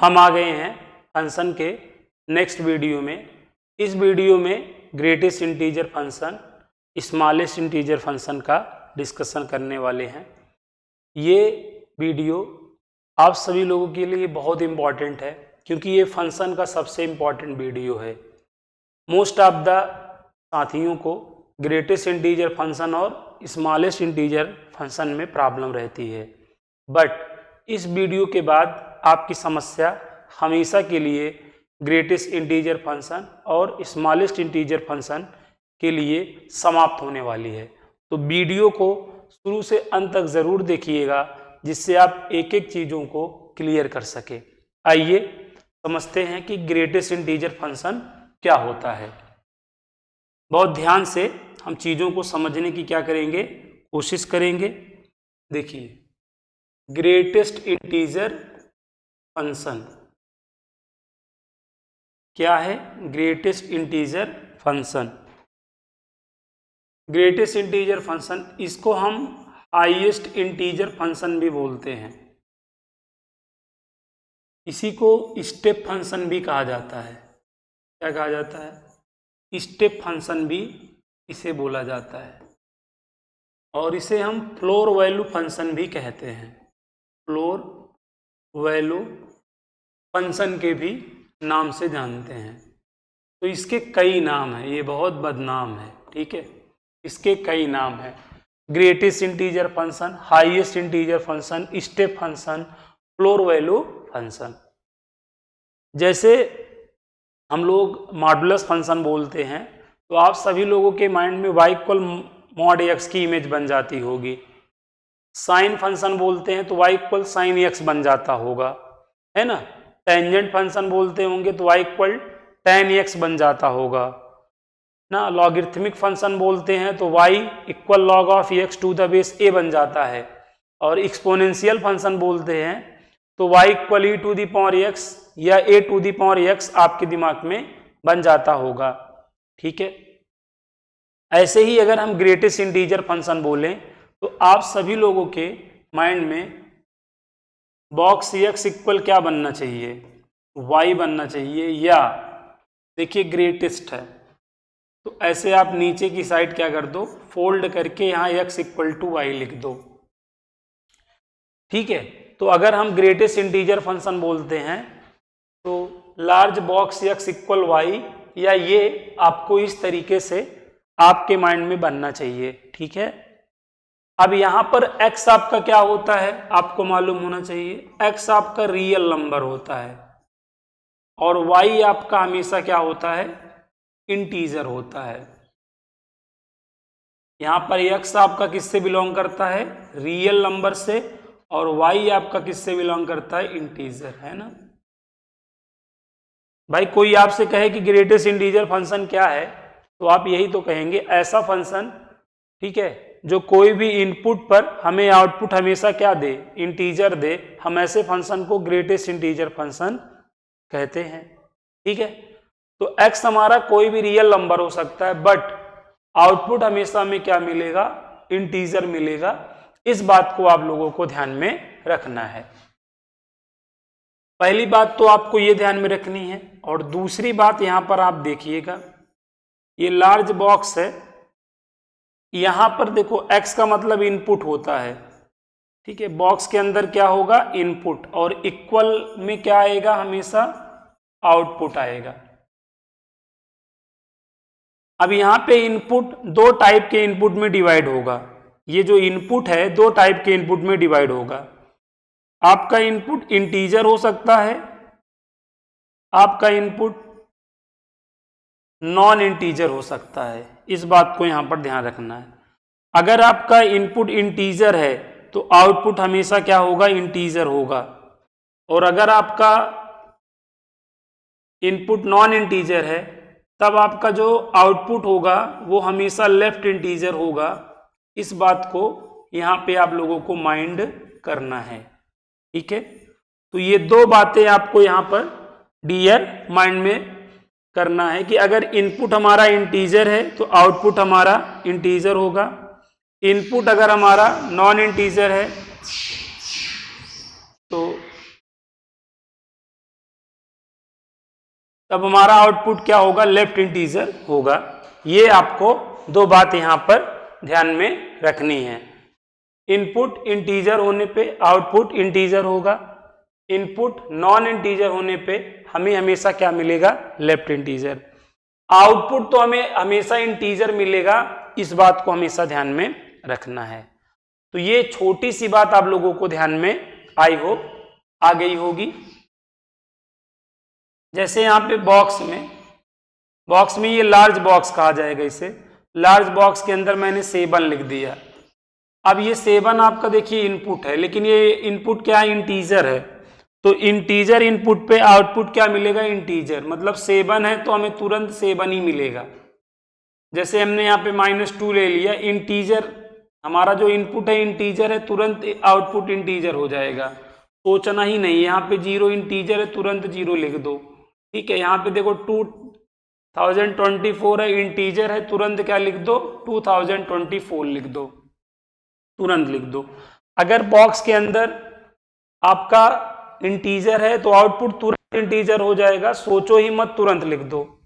हम आ गए हैं फंक्शन के नेक्स्ट वीडियो में। इस वीडियो में greatest integer function, smallest integer function का डिस्कशन करने वाले हैं। ये वीडियो आप सभी लोगों के लिए बहुत इम्पॉर्टेंट है क्योंकि ये फंक्शन का सबसे इम्पॉर्टेंट वीडियो है। मोस्ट ऑफ द साथियों को ग्रेटेस्ट इंटीजर फंक्शन और स्मॉलेस्ट इंटीजर फंक्शन में प्रॉब्लम रहती है, बट इस वीडियो के बाद आपकी समस्या हमेशा के लिए ग्रेटेस्ट इंटीजर फंक्शन और स्मॉलेस्ट इंटीजर फंक्शन के लिए समाप्त होने वाली है। तो वीडियो को शुरू से अंत तक ज़रूर देखिएगा जिससे आप एक एक चीज़ों को क्लियर कर सके। आइए समझते हैं कि ग्रेटेस्ट इंटीजर फंक्शन क्या होता है। बहुत ध्यान से हम चीज़ों को समझने की क्या करेंगे, कोशिश करेंगे। देखिए, ग्रेटेस्ट इंटीजर फंक्शन क्या है? Greatest integer function, greatest integer function, इसको हम हाईएस्ट इंटीजर फंक्शन भी बोलते हैं। इसी को स्टेप फंक्शन भी कहा जाता है। क्या कहा जाता है? स्टेप फंक्शन भी इसे बोला जाता है और इसे हम फ्लोर वैल्यू फंक्शन भी कहते हैं। फ्लोर वैल्यू फंक्शन के भी नाम से जानते हैं। तो इसके कई नाम हैं, ये बहुत बदनाम है, ठीक है। इसके कई नाम हैं, greatest integer function, highest integer function, step function, floor value function. जैसे हम लोग मॉडुलस फंक्शन बोलते हैं तो आप सभी लोगों के माइंड में y इक्वल मॉड x की इमेज बन जाती होगी। साइन फंक्शन बोलते हैं तो y इक्वल साइन x बन जाता होगा, है ना। टेंजेंट फंक्शन बोलते होंगे तो y इक्वल tan x बन जाता होगा ना। लॉगरिथमिक फंक्शन बोलते हैं तो y equal log of x to the base a बन जाता है। और एक्सपोनेंशियल फंक्शन बोलते हैं तो y equal e to the power x या a to the power x आपके दिमाग में बन जाता होगा, ठीक है। ऐसे ही अगर हम ग्रेटेस्ट इंटीजर फंक्शन बोलें तो आप सभी लोगों के माइंड में बॉक्स x इक्वल क्या बनना चाहिए? y बनना चाहिए। या देखिए ग्रेटेस्ट है तो ऐसे आप नीचे की साइड क्या कर दो, फोल्ड करके यहाँ x इक्वल टू y लिख दो, ठीक है। तो अगर हम ग्रेटेस्ट इंटीजर फंक्शन बोलते हैं तो large box x equal y, या ये आपको इस तरीके से आपके माइंड में बनना चाहिए, ठीक है। अब यहां पर x आपका क्या होता है आपको मालूम होना चाहिए। x आपका रियल नंबर होता है और y आपका हमेशा क्या होता है? इंटीजर होता है। यहां पर x आपका किससे बिलोंग करता है? रियल नंबर से। और y आपका किससे बिलोंग करता है? इंटीजर, है ना। भाई कोई आपसे कहे कि ग्रेटेस्ट इंटीजर फंक्शन क्या है तो आप यही तो कहेंगे, ऐसा फंक्शन, ठीक है, जो कोई भी इनपुट पर हमें आउटपुट हमेशा क्या दे? इंटीजर दे। हम ऐसे फंक्शन को ग्रेटेस्ट इंटीजर फंक्शन कहते हैं, ठीक है। तो x हमारा कोई भी रियल नंबर हो सकता है बट आउटपुट हमेशा में क्या मिलेगा? इंटीजर मिलेगा। इस बात को आप लोगों को ध्यान में रखना है। पहली बात तो आपको ये ध्यान में रखनी है। और दूसरी बात यहां पर आप देखिएगा, ये लार्ज बॉक्स है, यहां पर देखो x का मतलब इनपुट होता है, ठीक है। बॉक्स के अंदर क्या होगा? इनपुट। और इक्वल में क्या आएगा? हमेशा आउटपुट आएगा। अब यहां पे इनपुट दो टाइप के इनपुट में डिवाइड होगा। ये जो इनपुट है दो टाइप के इनपुट में डिवाइड होगा। आपका इनपुट इंटीजर हो सकता है, आपका इनपुट नॉन इंटीजर हो सकता है। इस बात को यहां पर ध्यान रखना है। अगर आपका इनपुट इंटीजर है तो आउटपुट हमेशा क्या होगा? इंटीजर होगा। और अगर आपका इनपुट नॉन इंटीजर है तब आपका जो आउटपुट होगा वो हमेशा लेफ्ट इंटीजर होगा। इस बात को यहां पे आप लोगों को माइंड करना है, ठीक है। तो ये दो बातें आपको यहां पर डियर माइंड में करना है कि अगर इनपुट हमारा इंटीजर है तो आउटपुट हमारा इंटीजर होगा। इनपुट अगर हमारा नॉन इंटीजर है तो तब हमारा आउटपुट क्या होगा, लेफ्ट इंटीजर होगा। ये आपको दो बात यहाँ पर ध्यान में रखनी है। इनपुट इंटीजर होने पे आउटपुट इंटीजर होगा, इनपुट नॉन इंटीजर होने पे हमें हमेशा क्या मिलेगा, लेफ्ट इंटीजर। आउटपुट तो हमें हमेशा इंटीजर मिलेगा, इस बात को हमेशा ध्यान में रखना है। तो ये छोटी सी बात आप लोगों को ध्यान में आई होप आ गई होगी। जैसे यहाँ पे बॉक्स में ये लार्ज बॉक्स कहा जाएगा, इसे लार्ज बॉक्स के अंदर मैंने 7 लिख दिया। अब ये 7 आपका देखिए इनपुट है, लेकिन ये इनपुट क्या है, इंटीजर है। तो इंटीजर इनपुट पे आउटपुट क्या मिलेगा, इंटीजर। मतलब 7 है तो हमें तुरंत 7 ही मिलेगा। जैसे हमने यहाँ पे -2 ले लिया, इंटीजर हमारा जो इनपुट है इंटीजर है, तुरंत आउटपुट इंटीजर हो जाएगा, सोचना ही नहीं। यहाँ पे 0 इंटीजर है, तुरंत 0 लिख दो। ठीक है, यहाँ पे देखो 2024 है, इंटीजर है, तुरंत क्या लिख दो, 2024 लिख दो, तुरंत लिख दो। अगर बॉक्स के अंदर आपका इंटीजर है तो आउटपुट तुरंत इंटीजर हो जाएगा, सोचो ही मत, तुरंत लिख दो।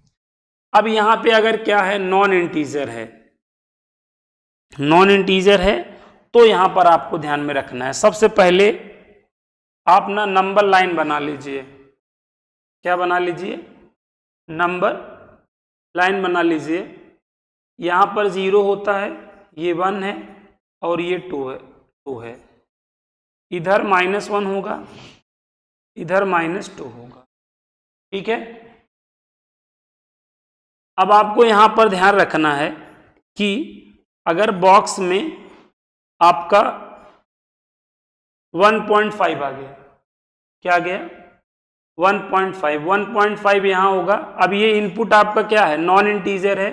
अब यहां पे अगर क्या है, नॉन इंटीजर है तो यहां पर आपको ध्यान में रखना है, सबसे पहले आप ना नंबर लाइन बना लीजिए। क्या बना लीजिए, नंबर लाइन बना लीजिए। यहां पर 0 होता है, ये 1 है और ये 2 है। इधर -1 होगा, इधर -2 होगा। ठीक है, अब आपको यहां पर ध्यान रखना है कि अगर बॉक्स में आपका 1.5 आ गया, क्या गया, 1.5 यहां होगा। अब ये इनपुट आपका क्या है, नॉन इंटीजर है,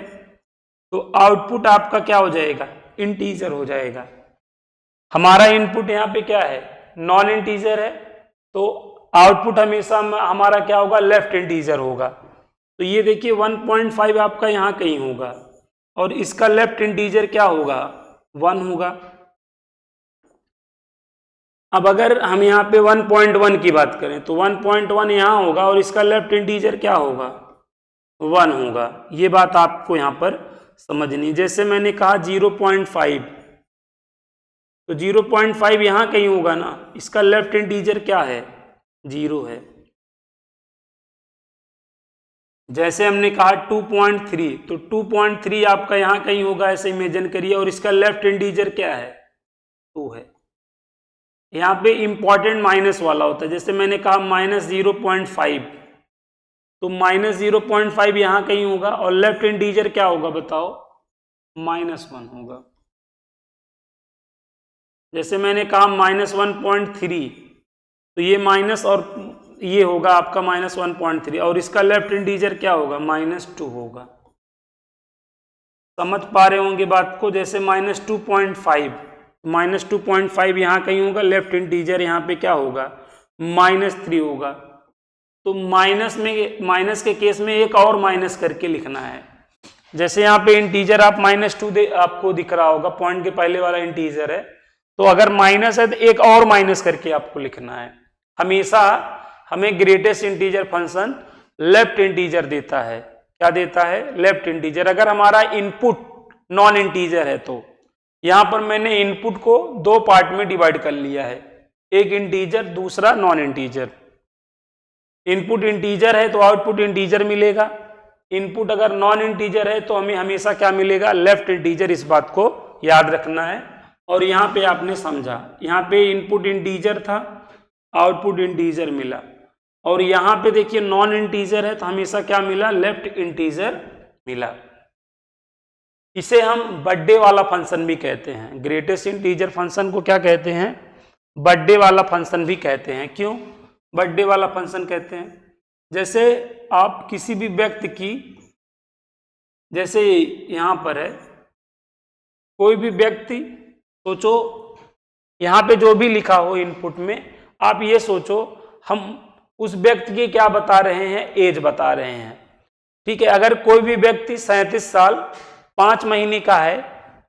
तो आउटपुट आपका क्या हो जाएगा, इंटीजर हो जाएगा। हमारा इनपुट यहाँ पे क्या है, नॉन इंटीजर है, तो आउटपुट हमेशा हमारा क्या होगा, लेफ्ट इंटीजर होगा। तो ये देखिए 1.5 आपका यहाँ कहीं होगा और इसका लेफ्ट इंटीजर क्या होगा, 1 होगा। अब अगर हम यहाँ पे 1.1 की बात करें तो 1.1 यहाँ होगा और इसका लेफ्ट इंटीजर क्या होगा, 1 होगा। ये बात आपको यहाँ पर समझनी। जैसे मैंने कहा 0.5, तो 0.5 यहाँ कहीं होगा ना, इसका लेफ्ट इंटीजर क्या है, 0 है। जैसे हमने कहा 2.3, तो 2.3 आपका यहाँ कहीं होगा, ऐसे इमेजिन करिए, और इसका लेफ्ट इंटीजर क्या है, 2 है। यहाँ पे इंपॉर्टेंट माइनस वाला होता है। जैसे मैंने कहा -0.5, तो -0.5 यहाँ कहीं होगा और लेफ्ट इंटीजर क्या होगा बताओ, -1 होगा। जैसे मैंने कहा -1.3, तो ये माइनस और ये होगा आपका -1.3 और इसका लेफ्ट इंटीजर क्या होगा, -2 होगा। समझ पा रहे होंगे बात को। जैसे -2.5 यहाँ कहीं होगा, लेफ्ट इंटीजर यहाँ पे क्या होगा, -3 होगा। तो माइनस के केस में एक और माइनस करके लिखना है। जैसे यहाँ पे इंटीजर आप -2 आपको दिख रहा होगा, पॉइंट के पहले वाला इंटीजर है, तो अगर माइनस है तो एक और माइनस करके आपको लिखना है। हमेशा हमें greatest integer function left integer देता है। क्या देता है, लेफ्ट इंटीजर। अगर हमारा इनपुट नॉन इंटीजर है तो यहां पर मैंने इनपुट को 2 पार्ट में डिवाइड कर लिया है, एक इंटीजर, दूसरा नॉन इंटीजर। इनपुट इंटीजर है तो आउटपुट इंटीजर मिलेगा, इनपुट अगर नॉन इंटीजर है तो हमें हमेशा क्या मिलेगा, लेफ्ट इंटीजर। इस बात को याद रखना है। और यहाँ पे आपने समझा, यहाँ पे इनपुट इंटीजर था, आउटपुट इंटीजर मिला, और यहाँ पे देखिए नॉन इंटीजर है तो हमेशा क्या मिला, लेफ्ट इंटीजर मिला। इसे हम बर्थडे वाला फंक्शन भी कहते हैं। ग्रेटेस्ट इंटीजर फंक्शन को क्या कहते हैं, बर्थडे वाला फंक्शन भी कहते हैं। क्यों बर्थडे वाला फंक्शन कहते हैं, जैसे आप किसी भी व्यक्ति की, जैसे यहाँ पर है कोई भी व्यक्ति, सोचो यहाँ पे जो भी लिखा हो इनपुट में, आप ये सोचो हम उस व्यक्ति की क्या बता रहे हैं, एज बता रहे हैं। ठीक है, अगर कोई भी व्यक्ति 37 साल 5 महीने का है,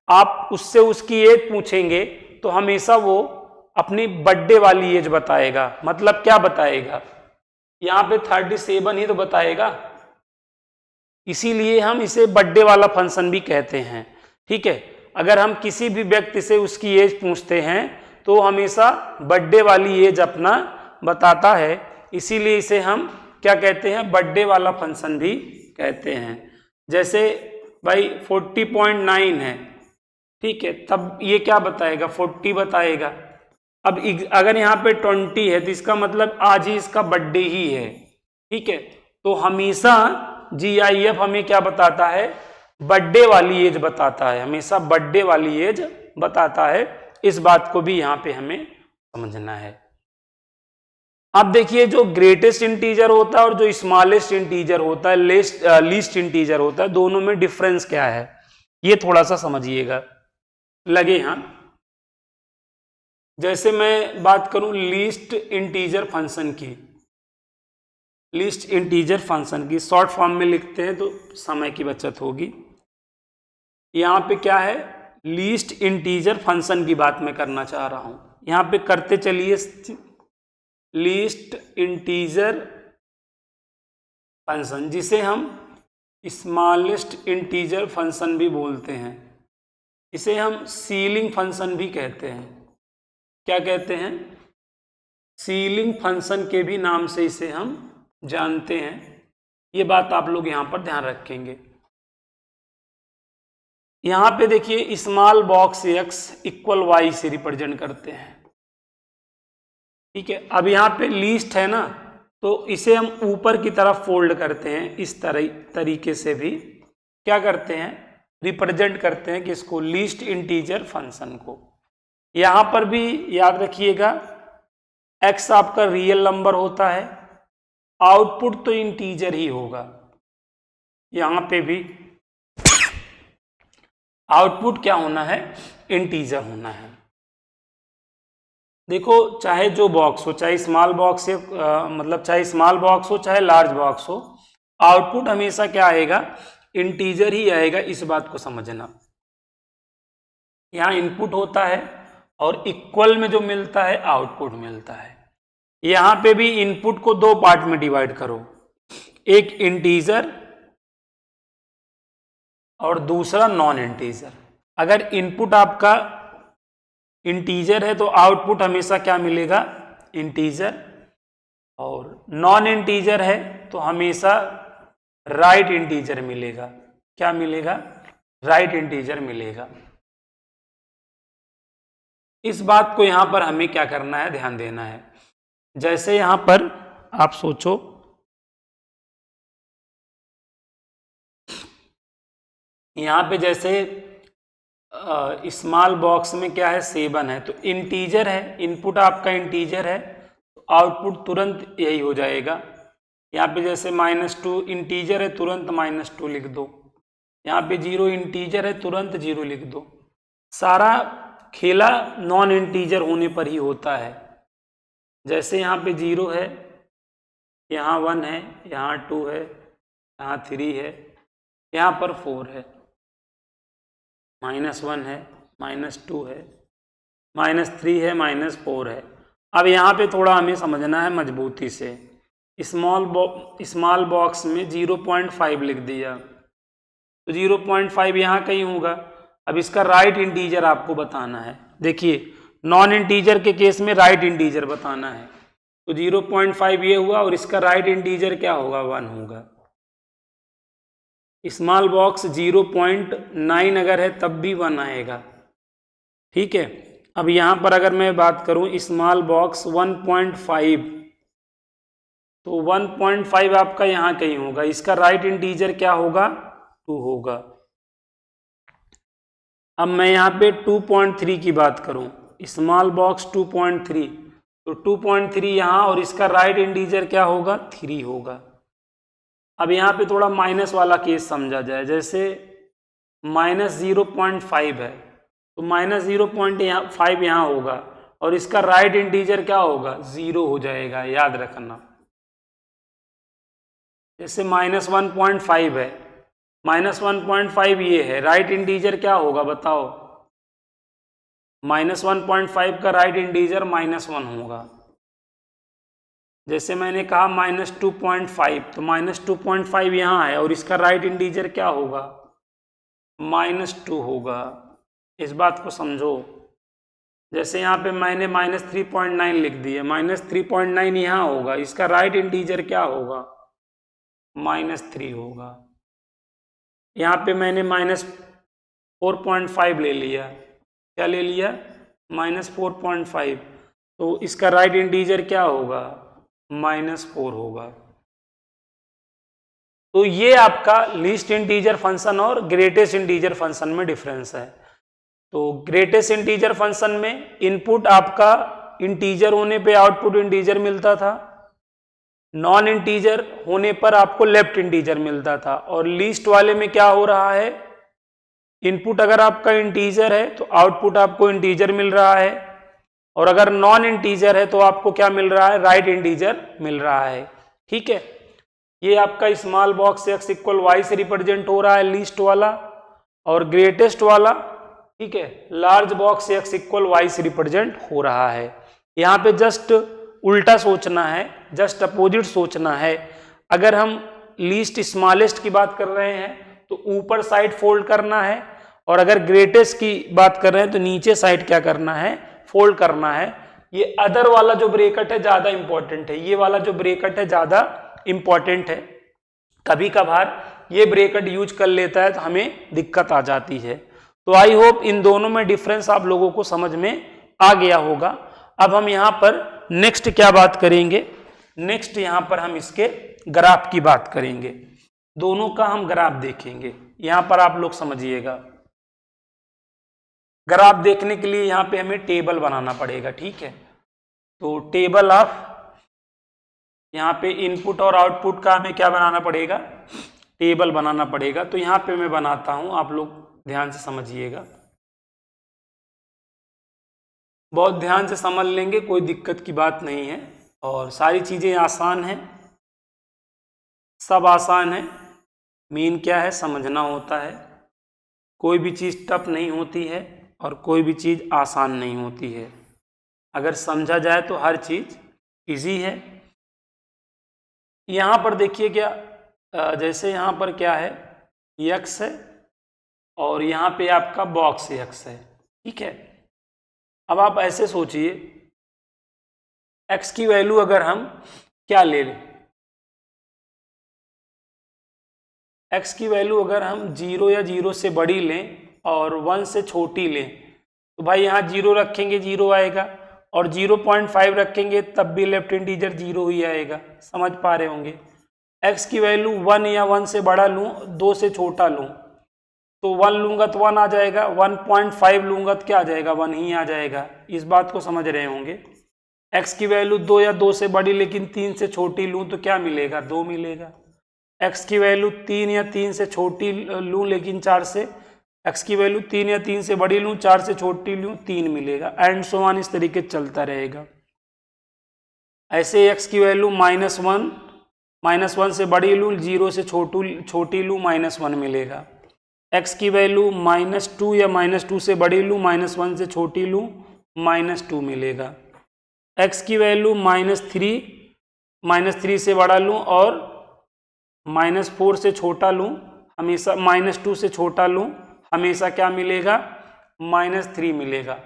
आप उससे उसकी एज पूछेंगे तो हमेशा वो अपनी बर्थडे वाली एज बताएगा। मतलब क्या बताएगा, यहाँ पे 37 ही तो बताएगा, इसीलिए हम इसे बर्थडे वाला फंक्शन भी कहते हैं। ठीक है, अगर हम किसी भी व्यक्ति से उसकी एज पूछते हैं तो हमेशा बर्थडे वाली एज अपना बताता है, इसीलिए इसे हम क्या कहते हैं, बर्थडे वाला फंक्शन भी कहते हैं। जैसे भाई 40.9 है, ठीक है, तब ये क्या बताएगा, 40 बताएगा। अब अगर यहाँ पे 20 है तो इसका मतलब आज ही इसका बर्थडे ही है। ठीक है, तो हमेशा GIF हमें क्या बताता है, बर्थडे वाली एज बताता है, हमेशा बर्थडे वाली एज बताता है। इस बात को भी यहाँ पे हमें समझना है। अब देखिए, जो ग्रेटेस्ट इंटीजर होता है और जो स्मॉलेस्ट इंटीजर होता है, लीस्ट इंटीजर होता है, दोनों में डिफरेंस क्या है, ये थोड़ा सा समझिएगा, लगे हाँ। जैसे मैं बात करूं लीस्ट इंटीजर फंक्शन की, लीस्ट इंटीजर फंक्शन की शॉर्ट फॉर्म में लिखते हैं तो समय की बचत होगी। यहां पे क्या है, लीस्ट इंटीजर फंक्शन की बात मैं करना चाह रहा हूं। यहां पे करते चलिए, लीस्ट इंटीजर फंक्शन, जिसे हम स्मॉलेस्ट इंटीजर फंक्शन भी बोलते हैं, इसे हम सीलिंग फंक्शन भी कहते हैं। क्या कहते हैं, सीलिंग फंक्शन के भी नाम से इसे हम जानते हैं। ये बात आप लोग यहां पर ध्यान रखेंगे। यहां पे देखिए, small box x equal y से रिप्रेजेंट करते हैं। ठीक है, अब यहाँ पे लीस्ट है ना, तो इसे हम ऊपर की तरफ फोल्ड करते हैं, इस तरीके से भी क्या करते हैं, रिप्रेजेंट करते हैं किसको, लीस्ट इंटीजर फंक्शन को। यहां पर भी याद रखिएगा, x आपका रियल नंबर होता है, आउटपुट तो इंटीजर ही होगा। यहां पे भी आउटपुट क्या होना है, इंटीजर होना है। देखो, चाहे जो बॉक्स हो, चाहे स्मॉल बॉक्स से मतलब चाहे स्मॉल बॉक्स हो चाहे लार्ज बॉक्स हो, आउटपुट हमेशा क्या आएगा, इंटीजर ही आएगा। इस बात को समझना। यहाँ इनपुट होता है और इक्वल में जो मिलता है आउटपुट मिलता है। यहाँ पे भी इनपुट को दो पार्ट में डिवाइड करो, एक इंटीजर और दूसरा नॉन इंटीजर। अगर इनपुट आपका इंटीजर है तो आउटपुट हमेशा क्या मिलेगा, इंटीजर, और नॉन इंटीजर है तो हमेशा राइट इंटीजर मिलेगा। क्या मिलेगा, राइट इंटीजर मिलेगा। इस बात को यहां पर हमें क्या करना है, ध्यान देना है। जैसे यहां पर आप सोचो, यहां पे जैसे स्मॉल बॉक्स में क्या है, 7 है, तो इंटीजर है, इनपुट आपका इंटीजर है, तो आउटपुट तुरंत यही हो जाएगा। यहाँ पे जैसे -2 इंटीजर है, तुरंत -2 लिख दो। यहाँ पे 0 इंटीजर है, तुरंत 0 लिख दो। सारा खेला नॉन इंटीजर होने पर ही होता है। जैसे यहाँ पे 0 है, यहाँ 1 है, यहाँ 2 है, यहाँ 3 है, यहाँ पर 4 है, -1 है, -2 है, -3 है, -4 है। अब यहाँ पे थोड़ा हमें समझना है मजबूती से। स्मॉल बॉक्स में 0.5 लिख दिया, तो 0.5 यहाँ कहीं होगा। अब इसका राइट इंटीजर आपको बताना है। देखिए, नॉन इंटीजर के केस में राइट इंटीजर बताना है, तो 0.5 ये हुआ और इसका राइट इंटीजर क्या होगा, 1 होगा। स्मॉल बॉक्स 0.9 अगर है तब भी 1 आएगा। ठीक है, अब यहां पर अगर मैं बात करूं स्मॉल बॉक्स 1.5, तो 1.5 आपका यहां कहीं होगा, इसका राइट इंटीजर क्या होगा, 2 होगा। अब मैं यहां पे 2.3 की बात करूं, स्मॉल बॉक्स 2.3, तो 2.3 यहां और इसका राइट इंटीजर क्या होगा, 3 होगा। अब यहाँ पे थोड़ा माइनस वाला केस समझा जाए, जैसे -0.5 है, तो -0.5 यहाँ होगा और इसका राइट इंटीजर क्या होगा, 0 हो जाएगा, याद रखना। जैसे -1.5 है, -1.5 ये है, राइट इंटीजर क्या होगा बताओ, -1.5 का राइट इंटीजर -1 होगा। जैसे मैंने कहा -2.5, तो -2.5 यहाँ है और इसका राइट इंटीजर क्या होगा, -2 होगा। इस बात को समझो। जैसे यहाँ पे मैंने -3.9 लिख दिया, -3.9 यहाँ होगा, इसका राइट इंटीजर क्या होगा, -3 होगा। यहाँ पे मैंने -4.5 ले लिया, क्या ले लिया, -4.5, तो इसका राइट इंटीजर क्या होगा, -4 होगा। तो ये आपका लीस्ट इंटीजर फंक्शन और ग्रेटेस्ट इंटीजर फंक्शन में डिफरेंस है। तो ग्रेटेस्ट इंटीजर फंक्शन में इनपुट आपका इंटीजर होने पे आउटपुट इंटीजर मिलता था, नॉन इंटीजर होने पर आपको लेफ्ट इंटीजर मिलता था। और लीस्ट वाले में क्या हो रहा है, इनपुट अगर आपका इंटीजर है तो आउटपुट आपको इंटीजर मिल रहा है, और अगर नॉन इंटीजर है तो आपको क्या मिल रहा है, राइट इंटीजर मिल रहा है। ठीक है, ये आपका small box x equal Y से रिप्रेजेंट हो रहा है लीस्ट वाला, और ग्रेटेस्ट वाला, ठीक है, large box x equal Y से रिप्रेजेंट हो रहा है। यहाँ पे जस्ट उल्टा सोचना है, जस्ट अपोजिट सोचना है। अगर हम लीस्ट स्मॉलेस्ट की बात कर रहे हैं तो ऊपर साइड फोल्ड करना है, और अगर ग्रेटेस्ट की बात कर रहे हैं तो नीचे साइड क्या करना है, फोल्ड करना है। ये अदर वाला जो ब्रैकेट है ज्यादा इंपॉर्टेंट है, ये वाला जो ब्रैकेट है ज्यादा इंपॉर्टेंट है। कभी कभार ये ब्रैकेट यूज कर लेता है तो हमें दिक्कत आ जाती है। तो आई होप इन दोनों में डिफरेंस आप लोगों को समझ में आ गया होगा। अब हम यहाँ पर नेक्स्ट क्या बात करेंगे, नेक्स्ट यहाँ पर हम इसके ग्राफ की बात करेंगे, दोनों का हम ग्राफ देखेंगे। यहाँ पर आप लोग समझिएगा, ग्राफ देखने के लिए यहाँ पे हमें टेबल बनाना पड़ेगा, ठीक है। तो टेबल ऑफ, यहाँ पे इनपुट और आउटपुट का हमें क्या बनाना पड़ेगा, टेबल बनाना पड़ेगा। तो यहाँ पे मैं बनाता हूं, आप लोग ध्यान से समझिएगा, बहुत ध्यान से समझ लेंगे, कोई दिक्कत की बात नहीं है, और सारी चीजें आसान हैं, सब आसान है। मेन क्या है, समझना होता है। कोई भी चीज टफ नहीं होती है और कोई भी चीज आसान नहीं होती है। अगर समझा जाए तो हर चीज इजी है। यहाँ पर देखिए क्या, जैसे यहाँ पर क्या है, x है और यहाँ पे आपका बॉक्स x है, ठीक है। अब आप ऐसे सोचिए, x की वैल्यू अगर हम क्या ले लें, x की वैल्यू अगर हम 0 या 0 से बड़ी लें और 1 से छोटी लें, तो भाई यहाँ 0 रखेंगे 0 आएगा, और 0.5 रखेंगे तब भी लेफ्ट इंटीजर 0 ही आएगा। समझ पा रहे होंगे। x की वैल्यू 1 या 1 से बड़ा लूँ, 2 से छोटा लूँ, तो 1 लूंगा तो 1 आ जाएगा, 1.5 लूंगा तो क्या आ जाएगा, 1 ही आ जाएगा। इस बात को समझ रहे होंगे। x की वैल्यू 2 या 2 से बड़ी लेकिन 3 से छोटी लूँ तो क्या मिलेगा, 2 मिलेगा। x की वैल्यू 3 या 3 से छोटी लूँ लेकिन 4 से, x की वैल्यू 3 या 3 से बड़ी लूँ, 4 से छोटी लूँ, 3 मिलेगा, एंड सो ऑन, इस तरीके चलता रहेगा। ऐसे x की वैल्यू -1 से बड़ी लूँ, 0 से छोटी लूँ, -1 मिलेगा। x की वैल्यू -2 या -2 से बड़ी लूँ, -1 से छोटी लूँ, -2 मिलेगा। x की वैल्यू -3 से बड़ा लूँ और -4 से छोटा लूँ, हमेशा -2 से छोटा लूँ, हमेशा क्या मिलेगा, -3 मिलेगा।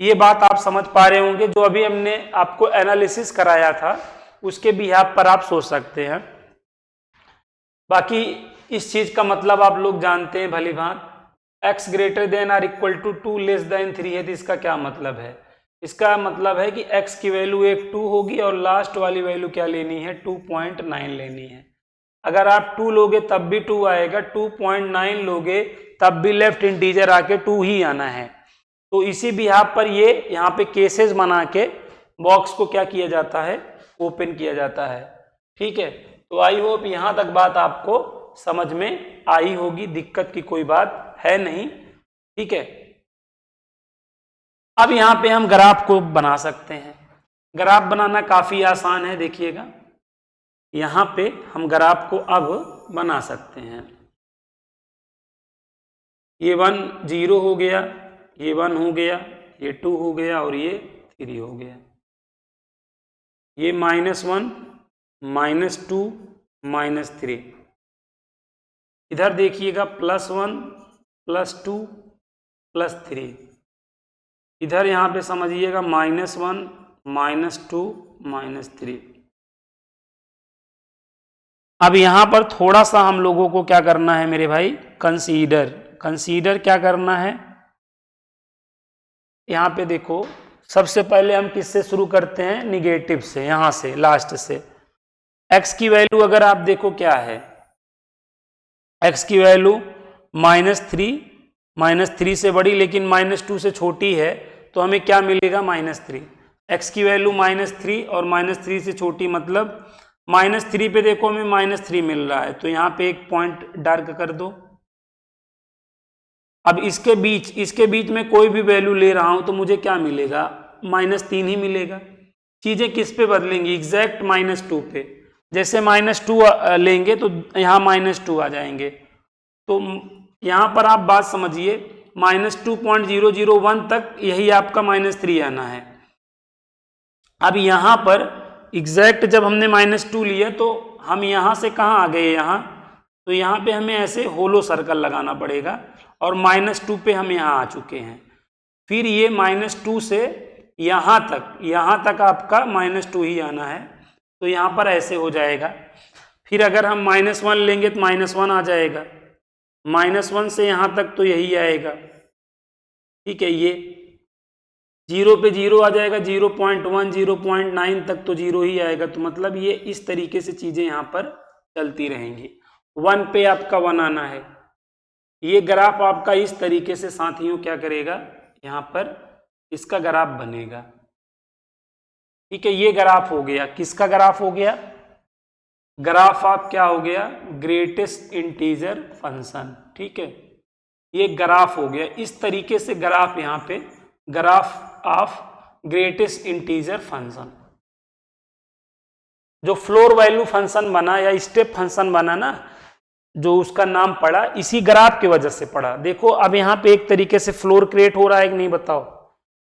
ये बात आप समझ पा रहे होंगे। जो अभी हमने आपको एनालिसिस कराया था उसके बिहाफ पर आप सोच सकते हैं। बाकी इस चीज का मतलब आप लोग जानते हैं भली भांत। x greater than or equal to 2 less than 3 है, तो इसका क्या मतलब है, इसका मतलब है कि x की वैल्यू एक 2 होगी और लास्ट वाली वैल्यू क्या लेनी है, 2.9 लेनी है। अगर आप 2 लोगे तब भी 2 आएगा, 2.9 लोगे तब भी लेफ्ट इंटीजर आके 2 ही आना है। तो इसी बिहाफ पर ये यहाँ पे केसेस बना के बॉक्स को क्या किया जाता है, ओपन किया जाता है, ठीक है। तो आई होप यहां तक बात आपको समझ में आई होगी, दिक्कत की कोई बात है नहीं, ठीक है। अब यहां पे हम ग्राफ को बना सकते हैं। ग्राफ बनाना काफी आसान है, देखिएगा यहां पे हम ग्राफ को अब बना सकते हैं। ये 1 0 हो गया, ये 1 हो गया, ये 2 हो गया और ये 3 हो गया। ये -1, -2, -3। इधर देखिएगा +1, +2, +3। इधर यहाँ पे समझिएगा -1, -2, -3। अब यहाँ पर थोड़ा सा हम लोगों को क्या करना है मेरे भाई, कंसीडर क्या करना है। यहाँ पे देखो, सबसे पहले हम किससे शुरू करते हैं, निगेटिव से, यहां से लास्ट से। x की वैल्यू अगर आप देखो क्या है, x की वैल्यू -3 से बड़ी लेकिन -2 से छोटी है, तो हमें क्या मिलेगा, -3। x की वैल्यू -3 और -3 से छोटी, मतलब -3 पे देखो हमें -3 मिल रहा है, तो यहाँ पे एक पॉइंट डार्क कर दो। अब इसके बीच में कोई भी वैल्यू ले रहा हूं तो मुझे क्या मिलेगा, -3 ही मिलेगा। चीजें किस पे बदलेंगी, एग्जैक्ट -2 पे। जैसे -2 लेंगे तो यहाँ -2 आ जाएंगे। तो यहां पर आप बात समझिए, -2.001 तक यही आपका -3 आना है। अब यहां पर एग्जैक्ट जब हमने -2 लिया तो हम यहां से कहां आ गए, यहां, तो यहां पे हमें ऐसे होलो सर्कल लगाना पड़ेगा और -2 पे हम यहां आ चुके हैं। फिर ये -2 से यहां तक आपका -2 ही आना है, तो यहां पर ऐसे हो जाएगा। फिर अगर हम -1 लेंगे तो -1 आ जाएगा, -1 से यहां तक तो यही आएगा, ठीक है। ये 0 पे 0 आ जाएगा, 0.1, 0.9 तक तो 0 ही आएगा। तो मतलब ये इस तरीके से चीजें यहां पर चलती रहेंगी। 1 पे आपका 1 आना है। ये ग्राफ आपका इस तरीके से साथियों क्या करेगा, यहां पर इसका ग्राफ बनेगा, ठीक है। ये ग्राफ हो गया, किसका ग्राफ हो गया, ग्राफ ऑफ क्या हो गया, ग्रेटेस्ट इंटीजर फंक्शन, ठीक है। ये ग्राफ हो गया, इस तरीके से ग्राफ यहां पे, graph of greatest integer function. जो फ्लोर वैल्यू फंक्शन बना या स्टेप फंक्शन बना ना, जो उसका नाम पड़ा इसी ग्राफ की वजह से पड़ा। देखो अब यहां पे एक तरीके से फ्लोर क्रिएट हो रहा है कि नहीं, बताओ।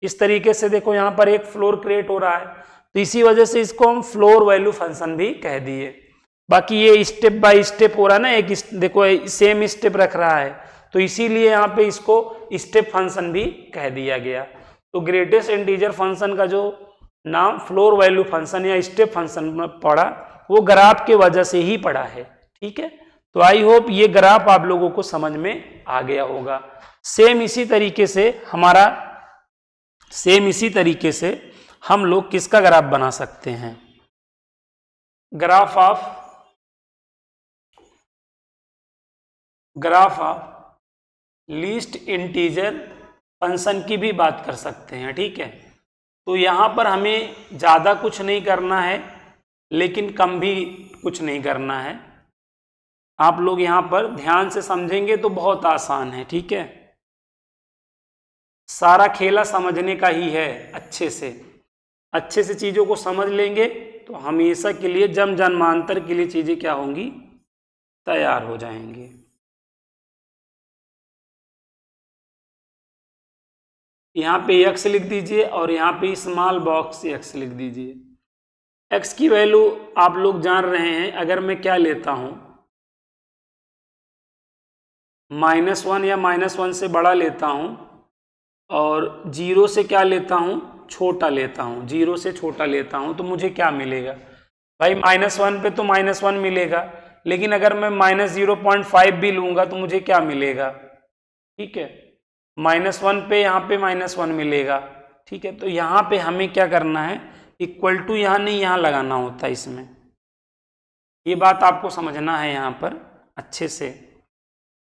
इस तरीके से देखो यहां पर एक फ्लोर क्रिएट हो रहा है, तो इसी वजह से इसको हम फ्लोर वैल्यू फंक्शन भी कह दिए। बाकी ये स्टेप बाय स्टेप हो रहा है ना, एक देखो सेम स्टेप रख रहा है, तो इसीलिए यहाँ पे इसको स्टेप फंक्शन भी कह दिया गया। तो ग्रेटेस्ट इंटीजर फंक्शन का जो नाम फ्लोर वैल्यू फंक्शन या स्टेप फंक्शन में पड़ा, वो ग्राफ के वजह से ही पड़ा है, ठीक है। तो आई होप ये ग्राफ आप लोगों को समझ में आ गया होगा। सेम इसी तरीके से हम लोग किसका ग्राफ बना सकते हैं, graph of least integer function की भी बात कर सकते हैं, ठीक है। तो यहां पर हमें ज्यादा कुछ नहीं करना है, लेकिन कम भी कुछ नहीं करना है। आप लोग यहां पर ध्यान से समझेंगे तो बहुत आसान है, ठीक है। सारा खेला समझने का ही है, अच्छे से चीजों को समझ लेंगे तो हमेशा के लिए जन्मांतर के लिए चीजें क्या होंगी, तैयार हो जाएंगी। यहां पे x लिख दीजिए और यहां पे स्मॉल बॉक्स x लिख दीजिए। x की वैल्यू आप लोग जान रहे हैं, अगर मैं क्या लेता हूं, -1 या -1 से बड़ा लेता हूं और 0 से क्या लेता हूं, छोटा लेता हूं, 0 से छोटा लेता हूं, तो मुझे क्या मिलेगा भाई, -1 पे तो -1 मिलेगा, लेकिन अगर मैं -0.5 भी लूंगा तो मुझे क्या मिलेगा, ठीक है। -1 पे यहाँ पे -1 मिलेगा, ठीक है। तो यहाँ पे हमें क्या करना है, इक्वल टू यहाँ नहीं, यहाँ लगाना होता है इसमें। ये बात आपको समझना है यहाँ पर अच्छे से।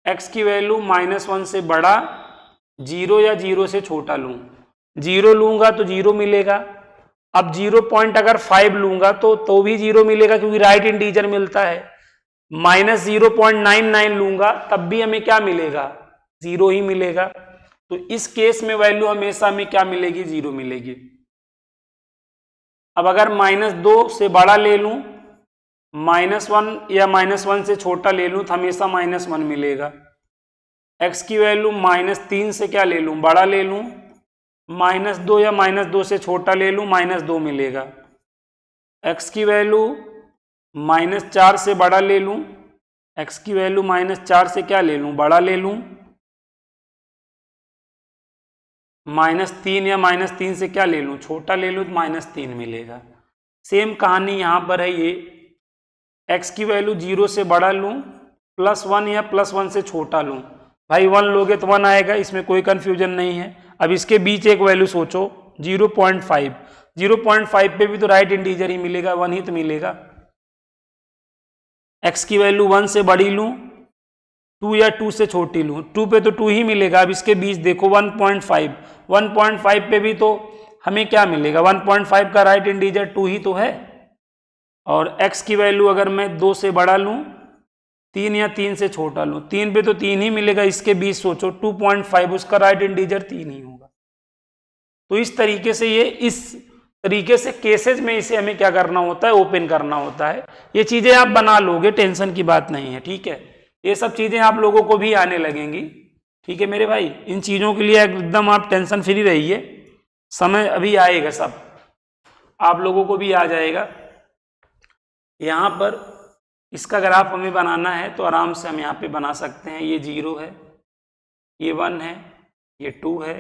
x की वैल्यू -1 से बड़ा, 0 या 0 से छोटा लूँ, 0 लूंगा तो 0 मिलेगा। अब 0.5 लूंगा तो भी 0 मिलेगा, क्योंकि राइट इंटीजर मिलता है। -0.99 लूंगा तब भी हमें क्या मिलेगा, 0 ही मिलेगा। तो इस केस में वैल्यू हमेशा हमें क्या मिलेगी, 0 मिलेगी। अब अगर -2 से बड़ा ले लूं, -1 या -1 से छोटा ले लूं तो हमेशा -1 मिलेगा। x की वैल्यू -3 से क्या ले लूं, बड़ा ले लूं, -2 या -2 से छोटा ले लूं, -2 मिलेगा। x की वैल्यू -4 से बड़ा ले लूं, x की वैल्यू -4 से क्या ले लूं, बड़ा ले लूं, -3 या -3 से क्या ले लूं, छोटा ले लूं, तो -3 मिलेगा। सेम कहानी यहां पर है, ये x की वैल्यू 0 से बड़ा लूं, +1 या +1 से छोटा लूं, भाई 1 लोगे तो 1 आएगा, इसमें कोई कंफ्यूजन नहीं है। अब इसके बीच एक वैल्यू सोचो 0.5, 0.5 पे भी तो राइट इंटीजर ही मिलेगा, 1 ही तो मिलेगा। x की वैल्यू 1 से बड़ी लूं, 2 या 2 से छोटी लूं, 2 पे तो 2 ही मिलेगा। अब इसके बीच देखो 1.5 पे भी तो हमें क्या मिलेगा, 1.5 का राइट इंटीजर 2 ही तो है। और x की वैल्यू अगर मैं 2 से बड़ा लूं, 3 या 3 से छोटा लूं, 3 पे तो 3 ही मिलेगा, इसके बीच सोचो 2.5, उसका राइट इंटीजर 3 ही होगा। तो इस तरीके से इस तरीके से केसेस में इसे हमें क्या करना होता है, ओपन करना होता है। ये चीजें आप बना लोगे, टेंशन की बात नहीं है, ठीक है। ये सब चीजें आप लोगों को भी आने लगेंगी, ठीक है मेरे भाई। इन चीजों के लिए एकदम आप टेंशन फ्री रहिए, समय अभी आएगा, सब आप लोगों को भी आ जाएगा। यहां पर इसका ग्राफ हमें बनाना है तो आराम से हम यहाँ पे बना सकते हैं। ये 0 है, ये 1 है, ये 2 है,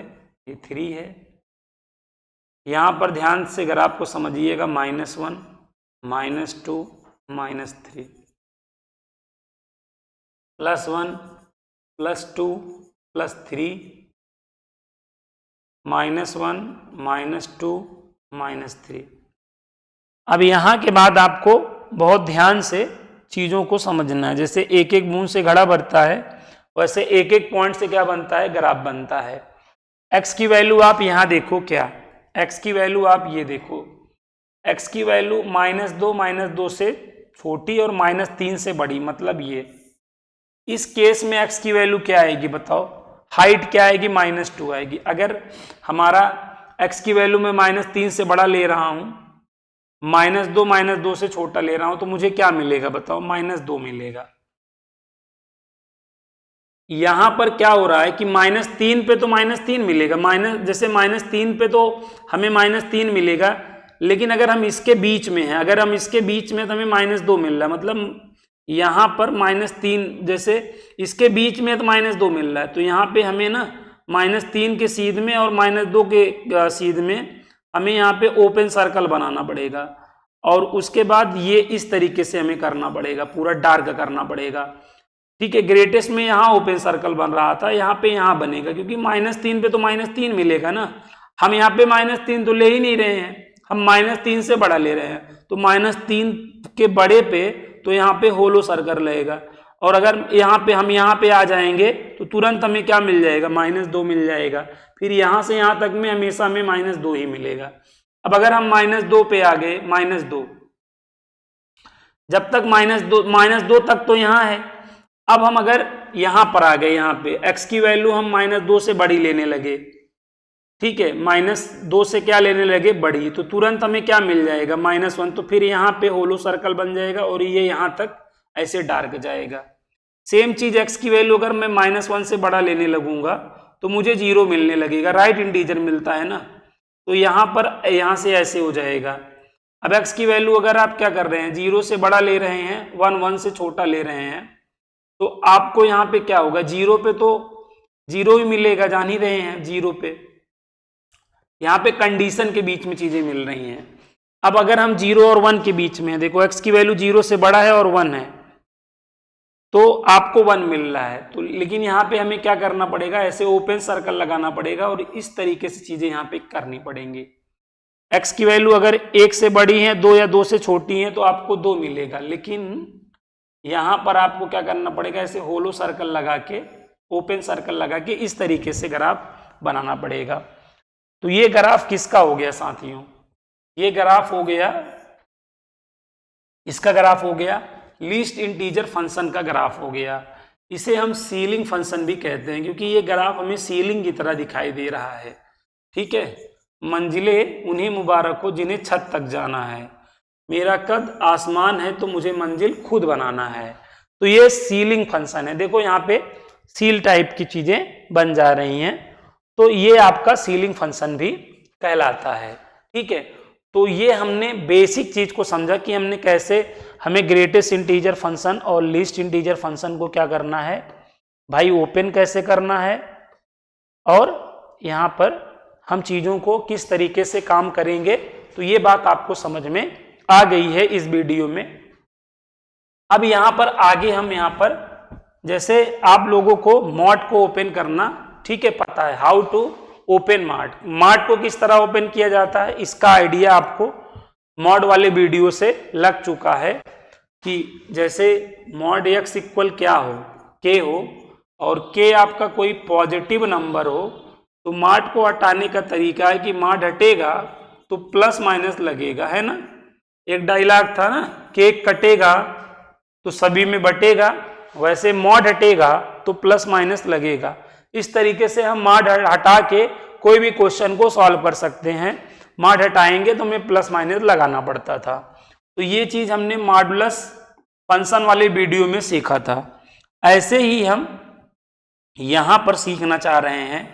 ये 3 है। यहां पर ध्यान से ग्राफ को समझिएगा, -1, -2, -3, +1, +2, +3, -1, -2, -3। अब यहां के बाद आपको बहुत ध्यान से चीजों को समझना है। जैसे एक एक बूंद से घड़ा भरता है, वैसे एक एक पॉइंट से क्या बनता है, ग्राफ बनता है। x की वैल्यू आप यहां देखो, क्या x की वैल्यू आप ये देखो, x की वैल्यू -2 से छोटी और -3 से बड़ी, मतलब ये इस केस में x की वैल्यू क्या आएगी बताओ, हाइट क्या आएगी, -2 आएगी। अगर हमारा x की वैल्यू में -3 से बड़ा ले रहा हूं, -2 से छोटा ले रहा हूं, तो मुझे क्या मिलेगा बताओ, -2 मिलेगा। यहां पर क्या हो रहा है कि -3 पे तो -3 मिलेगा, जैसे -3 पे तो हमें -3 मिलेगा, लेकिन अगर हम इसके बीच में हैं, अगर हम इसके बीच में तो हमें -2 मिल रहा है, मतलब यहां पर -3, जैसे इसके बीच में तो -2 मिल रहा है, तो यहां पे हमें ना -3 के सीध में और -2 के सीध में हमें यहाँ पे ओपन सर्कल बनाना पड़ेगा, और उसके बाद ये इस तरीके से हमें करना पड़ेगा, पूरा डार्क करना पड़ेगा, ठीक है। ग्रेटेस्ट में यहाँ ओपन सर्कल बन रहा था, यहाँ पे यहाँ बनेगा, क्योंकि -3 पे तो -3 मिलेगा ना, हम यहाँ पे -3 तो ले ही नहीं रहे हैं, हम -3 से बड़ा ले रहे हैं, तो -3 के बड़े पे तो यहाँ पे होलो सर्कल रहेगा। और अगर हम यहाँ पे आ जाएंगे तो तुरंत हमें क्या मिल जाएगा, -2 मिल जाएगा। फिर यहाँ से यहाँ तक में हमेशा हमें -2 ही मिलेगा। अब अगर हम -2 पे आ गए, -2, जब तक -2 तक तो यहाँ है। अब हम अगर यहाँ पर आ गए, यहाँ पे x की वैल्यू हम -2 से बड़ी लेने लगे, ठीक है, -2 से क्या लेने लगे, बड़ी, तो तुरंत हमें क्या मिल जाएगा, -1। तो फिर यहाँ पे होलो सर्कल बन जाएगा और ये यहाँ तक ऐसे डार्क जाएगा। सेम चीज x की वैल्यू अगर मैं -1 से बड़ा लेने लगूंगा तो मुझे 0 मिलने लगेगा, राइट इंटीजर मिलता है ना, तो यहाँ पर यहाँ से ऐसे हो जाएगा। अब x की वैल्यू अगर आप क्या कर रहे हैं, 0 से बड़ा ले रहे हैं, 1 से छोटा ले रहे हैं, तो आपको यहाँ पे क्या होगा, 0 पे तो 0 ही मिलेगा, जान ही रहे हैं 0 पे। यहाँ पे कंडीशन के बीच में चीजें मिल रही हैं। अब अगर हम 0 और 1 के बीच में, देखो x की वैल्यू 0 से बड़ा है और 1 है, तो आपको 1 मिल रहा है, तो लेकिन यहाँ पे हमें क्या करना पड़ेगा, ऐसे ओपन सर्कल लगाना पड़ेगा और इस तरीके से चीजें यहाँ पे करनी पड़ेंगी। x की वैल्यू अगर 1 से बड़ी है, 2 या 2 से छोटी है, तो आपको 2 मिलेगा, लेकिन यहाँ पर आपको क्या करना पड़ेगा, ऐसे होलो सर्कल लगा के, ओपन सर्कल लगा के इस तरीके से ग्राफ बनाना पड़ेगा। तो ये ग्राफ किसका हो गया साथियों, ये ग्राफ हो गया, इसका ग्राफ हो गया लीस्ट इंटीजर फंक्शन का ग्राफ हो गया। इसे हम सीलिंग फंक्शन भी कहते हैं, क्योंकि ये ग्राफ हमें सीलिंग की तरह दिखाई दे रहा है, ठीक है। मंजिलें उन्हें मुबारक हो जिन्हें छत तक जाना है, मेरा कद आसमान है तो मुझे मंजिल खुद बनाना है। तो ये सीलिंग फंक्शन है, देखो यहाँ पे सील टाइप की चीजें बन जा रही हैं, तो ये आपका सीलिंग फंक्शन भी कहलाता है, ठीक है। तो ये हमने बेसिक चीज को समझा कि हमने कैसे हमें ग्रेटेस्ट इंटीजर फंक्शन और लीस्ट इंटीजर फंक्शन को क्या करना है भाई, ओपन कैसे करना है, और यहां पर हम चीजों को किस तरीके से काम करेंगे। तो ये बात आपको समझ में आ गई है इस वीडियो में। अब यहां पर आगे हम यहां पर जैसे आप लोगों को मॉड को ओपन करना ठीक है पता है, हाउ टू ओपन मॉड को किस तरह ओपन किया जाता है, इसका आइडिया आपको मॉड वाले वीडियो से लग चुका है कि जैसे मॉड x इक्वल क्या हो, k हो, और k आपका कोई पॉजिटिव नंबर हो, तो मॉड को हटाने का तरीका है कि मॉड हटेगा तो प्लस माइनस लगेगा, है ना। एक डायलॉग था ना, केक कटेगा तो सभी में बटेगा, वैसे मॉड हटेगा तो प्लस माइनस लगेगा। इस तरीके से हम मॉड हटा के कोई भी क्वेश्चन को सॉल्व कर सकते हैं। मॉड हटाएंगे तो हमें प्लस माइनस लगाना पड़ता था। तो ये चीज हमने मॉडुलस फंक्शन वाले वीडियो में सीखा था। ऐसे ही हम यहां पर सीखना चाह रहे हैं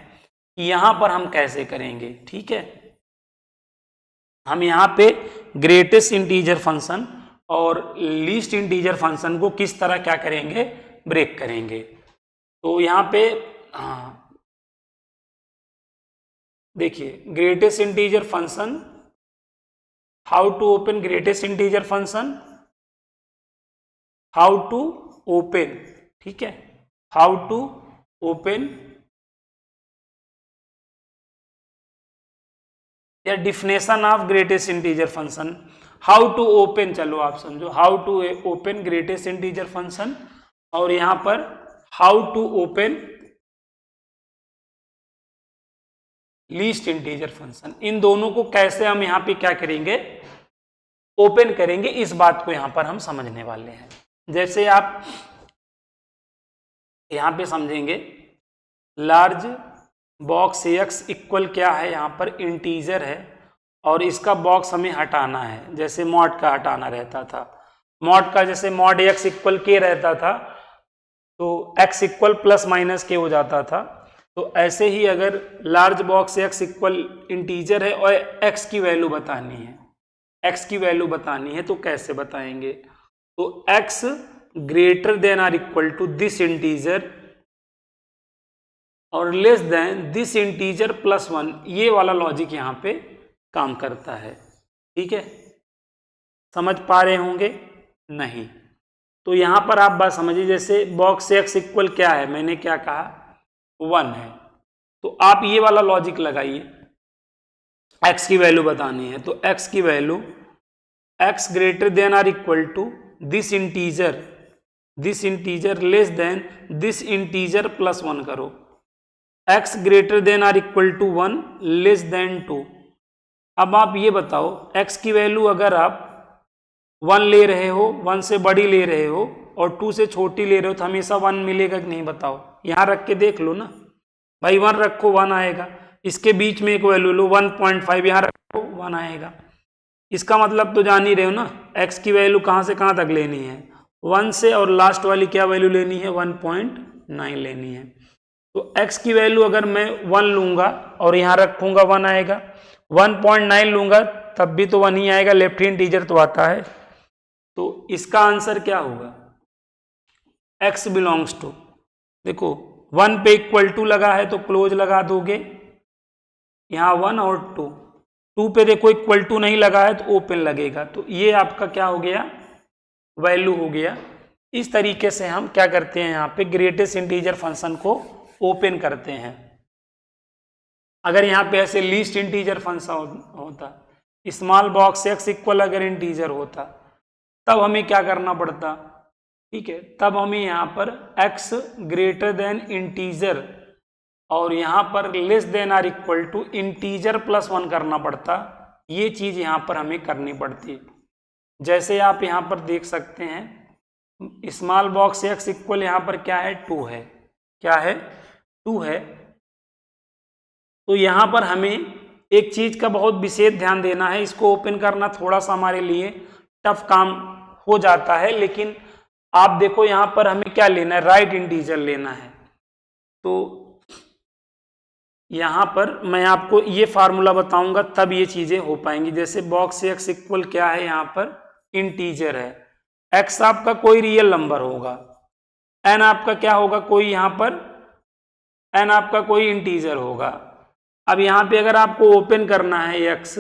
कि यहां पर हम कैसे करेंगे। ठीक है, हम यहां पे ग्रेटेस्ट इंटीजर फंक्शन और लीस्ट इंटीजर फंक्शन को किस तरह क्या करेंगे, ब्रेक करेंगे। तो यहां पे देखिए greatest integer function, how to open greatest integer function, how to open, ठीक है, हाउ टू ओपन या definition of greatest integer function, how to open, चलो आप समझो how to open greatest integer function, और यहां पर how to open least integer function. इन दोनों को कैसे हम यहां पे क्या करेंगे, ओपन करेंगे, इस बात को यहां पर हम समझने वाले हैं। जैसे आप यहां पे समझेंगे लार्ज बॉक्स x इक्वल क्या है, यहां पर इंटीजर है और इसका बॉक्स हमें हटाना है, जैसे मॉड का हटाना रहता था। मॉड का जैसे मॉड x इक्वल के रहता था तो x इक्वल प्लस माइनस के हो जाता था। तो ऐसे ही अगर large box x equal integer है और x की वैल्यू बतानी है, x की वैल्यू बतानी है तो कैसे बताएंगे, तो x greater than or equal to this integer और less than this integer plus 1, ये वाला लॉजिक यहां पे काम करता है। ठीक है, समझ पा रहे होंगे नहीं। तो यहां पर आप बात समझिए, जैसे बॉक्स x इक्वल क्या है, मैंने क्या कहा 1 है, तो आप ये वाला लॉजिक लगाइए, x की वैल्यू बतानी है तो x की value x greater than or equal to this integer less than this integer plus 1 करो, x greater than or equal to 1 less than 2। अब आप ये बताओ x की वैल्यू अगर आप 1 ले रहे हो, 1 से बड़ी ले रहे हो और 2 से छोटी ले रहे हो तो हमेशा 1 मिलेगा कि नहीं, बताओ। यहां रख के देख लो ना भाई, 1 रखो 1 आएगा, इसके बीच में एक वैल्यू लो 1.5, यहां रखो 1 आएगा। इसका मतलब तो जान ही रहे हो ना, x की वैल्यू कहां से कहां तक लेनी है, 1 से, और लास्ट वाली क्या वैल्यू लेनी है 1.9 लेनी है। तो x की वैल्यू अगर मैं 1 लूंगा और यहां रखूंगा 1 आएगा, 1.9 लूंगा तब भी तो 1 ही आएगा, लेफ्ट हैंड इंटीजर तो आता है। तो इसका आंसर क्या होगा, x बिलोंग्स टू, देखो 1 पे इक्वल टू लगा है तो क्लोज लगा दोगे, यहां 1 और 2 पे देखो इक्वल टू नहीं लगा है तो ओपन लगेगा, तो ये आपका क्या हो गया, वैल्यू हो गया। इस तरीके से हम क्या करते हैं, यहां पे ग्रेटेस्ट इंटीजर फंक्शन को ओपन करते हैं। अगर यहां पे ऐसे लीस्ट इंटीजर फंक्शन होता, स्मॉल बॉक्स x इक्वल अगर इंटीजर होता, तब हमें क्या करना पड़ता, ठीक है, तब हमें यहां पर x ग्रेटर देन इंटीजर और यहां पर less than or equal to integer plus 1 करना पड़ता। ये चीज यहां पर हमें करनी पड़ती। जैसे आप यहां पर देख सकते हैं स्मॉल बॉक्स x इक्वल यहां पर क्या है 2 है, क्या है 2 है। तो यहां पर हमें एक चीज का बहुत विशेष ध्यान देना है, इसको ओपन करना थोड़ा सा हमारे लिए टफ काम हो जाता है, लेकिन आप देखो यहां पर हमें क्या लेना है, राइट इंटीजर लेना है। तो यहाँ पर मैं आपको ये फार्मूला बताऊंगा तब ये चीजें हो पाएंगी। जैसे बॉक्स एक्स इक्वल क्या है, यहाँ पर इंटीजर है, एक्स आपका कोई रियल नंबर होगा, एन आपका क्या होगा, कोई यहाँ पर एन आपका कोई इंटीजर होगा। अब यहाँ पे अगर आपको ओपन करना है एक्स,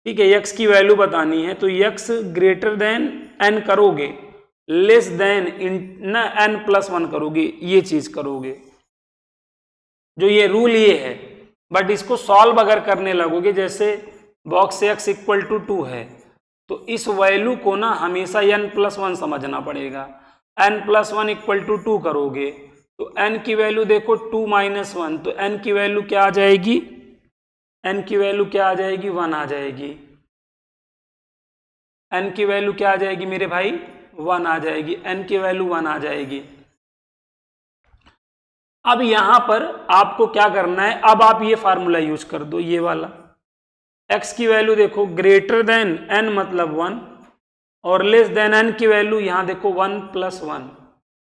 ठीक है, एक्स की वैल्यू बतानी है, तो एक्स ग्रेटर देन एन करोगे, लेस देन न एन प्लस वन करोगे, ये चीज करोगे, जो ये रूल ये है। बट इसको सॉल्व अगर करने लगोगे, जैसे बॉक्स एक्स इक्वल टू 2 है, तो इस वैल्यू को ना हमेशा n प्लस वन समझना पड़ेगा। n plus one equal to 2 करोगे तो n की वैल्यू देखो 2 माइनस वन, तो n की वैल्यू क्या आ जाएगी, n की वैल्यू क्या आ जाएगी, 1 आ जाएगी। n की वैल्यू क्या आ जाएगी मेरे भाई, 1 आ जाएगी, n की वैल्यू 1 आ जाएगी। अब यहां पर आपको क्या करना है, अब आप ये फार्मूला यूज कर दो, ये वाला x की वैल्यू देखो ग्रेटर देन n मतलब 1 और लेस देन n की वैल्यू यहां देखो 1 प्लस 1,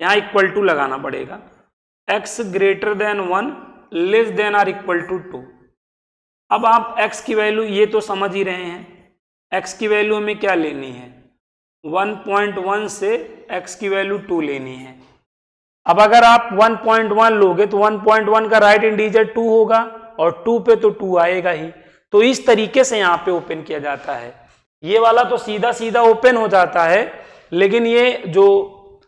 यहां इक्वल टू लगाना पड़ेगा। x greater than 1 less than or equal to 2। अब आप x की वैल्यू ये तो समझ ही रहे हैं, x की वैल्यू हमें क्या लेनी है, 1.1 से x की वैल्यू 2 लेनी है। अब अगर आप 1.1 लोगे तो 1.1 का राइट इंटीजर 2 होगा और 2 पे तो 2 आएगा ही। तो इस तरीके से यहाँ पे ओपन किया जाता है। ये वाला तो सीधा सीधा ओपन हो जाता है, लेकिन ये जो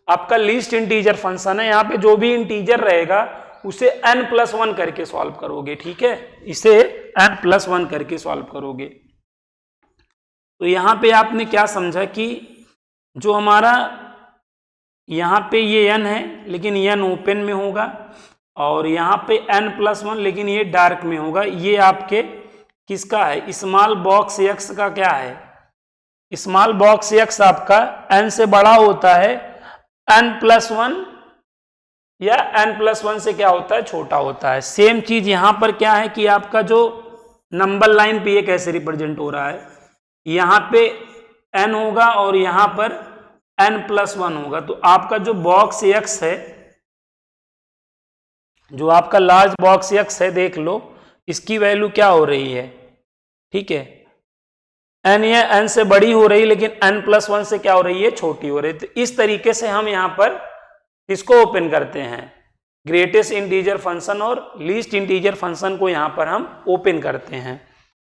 आपका लीस्ट इंटीजर फंक्शन है, यहाँ पे जो भी इंटीजर रहेगा उसे n प्लस वन करके सॉल्व करोगे, ठीक है, इसे n प्लस वन करके सॉल्व करोगे। तो यहाँ पे आपने क्या समझा कि जो हमारा यहाँ पे ये n है, लेकिन n ओपन में होगा, और यहाँ पे n प्लस वन लेकिन ये डार्क में होगा। ये आपके किसका है, स्मॉल बॉक्स x का क्या है, स्मॉल बॉक्स x आपका n से बड़ा होता है, n प्लस वन या n प्लस वन से क्या होता है, छोटा होता है। सेम चीज यहां पर क्या है कि आपका जो नंबर लाइन पे ये कैसे रिप्रेजेंट हो रहा है, यहां पे n होगा और यहां पर n प्लस वन होगा। तो आपका जो बॉक्स x है, जो आपका लार्ज बॉक्स x है, देख लो इसकी वैल्यू क्या हो रही है, ठीक है, n या n से बड़ी हो रही, लेकिन n प्लस वन से क्या हो रही है, छोटी हो रही। तो इस तरीके से हम यहाँ पर इसको ओपन करते हैं, ग्रेटेस्ट इंटीजर फंक्शन और लीस्ट इंटीजर फंक्शन को यहाँ पर हम ओपन करते हैं।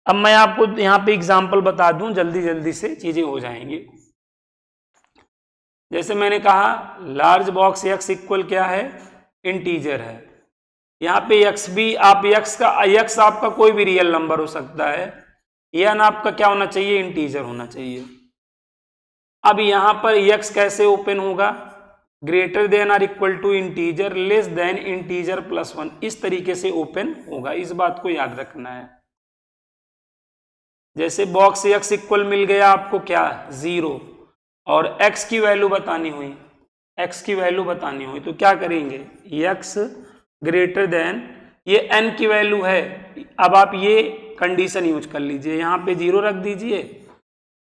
अब मैं आपको यहाँ पे एग्जांपल बता दूं, जल्दी जल्दी से चीजें हो जाएंगी। जैसे मैंने कहा लार्ज बॉक्स x इक्वल क्या है, इंटीजर है। यहाँ पे x भी आप x आपका कोई भी रियल नंबर हो सकता है, n आपका क्या होना चाहिए, इंटीजर होना चाहिए। अब यहाँ पर x कैसे ओपन होगा, greater than or equal to integer less than integer plus one, इस तरीके से ओपन होगा, इस बात को याद रखना है। जैसे बॉक्स x इक्वल मिल गया आपको क्या, 0, और x की वैल्यू बतानी हुई, x की वैल्यू बतानी हुई, तो क्या करेंगे, x ग्रेटर देन, ये n की वैल्यू है, अब आप ये कंडीशन यूज कर लीजिए, यहाँ पे 0 रख दीजिए,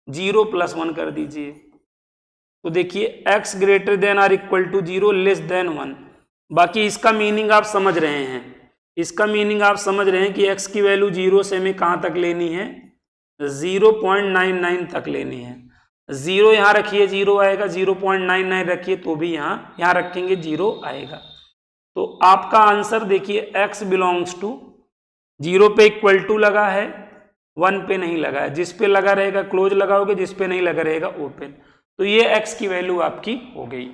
0 प्लस 1 कर दीजिए, तो देखिए x greater than or equal to 0 less than 1। बाकी इसका मीनिंग आप समझ रहे हैं, इसका मीनिंग आप समझ रहे हैं कि x की वैल्यू 0 से हमें कहाँ तक लेनी है, 0.99 तक लेनी है। 0 यहाँ रखिए 0 आएगा, 0.99 रखिए तो भी यहाँ रखेंगे 0 आएगा। तो आपका आंसर देखिए x बिलोंग्स टू 0 पे इक्वल टू लगा है, 1 पे नहीं लगा है, जिस पे लगा रहेगा क्लोज लगाओगे, जिस पे नहीं लगा रहेगा ओपन। तो ये x की वैल्यू आपकी हो गई।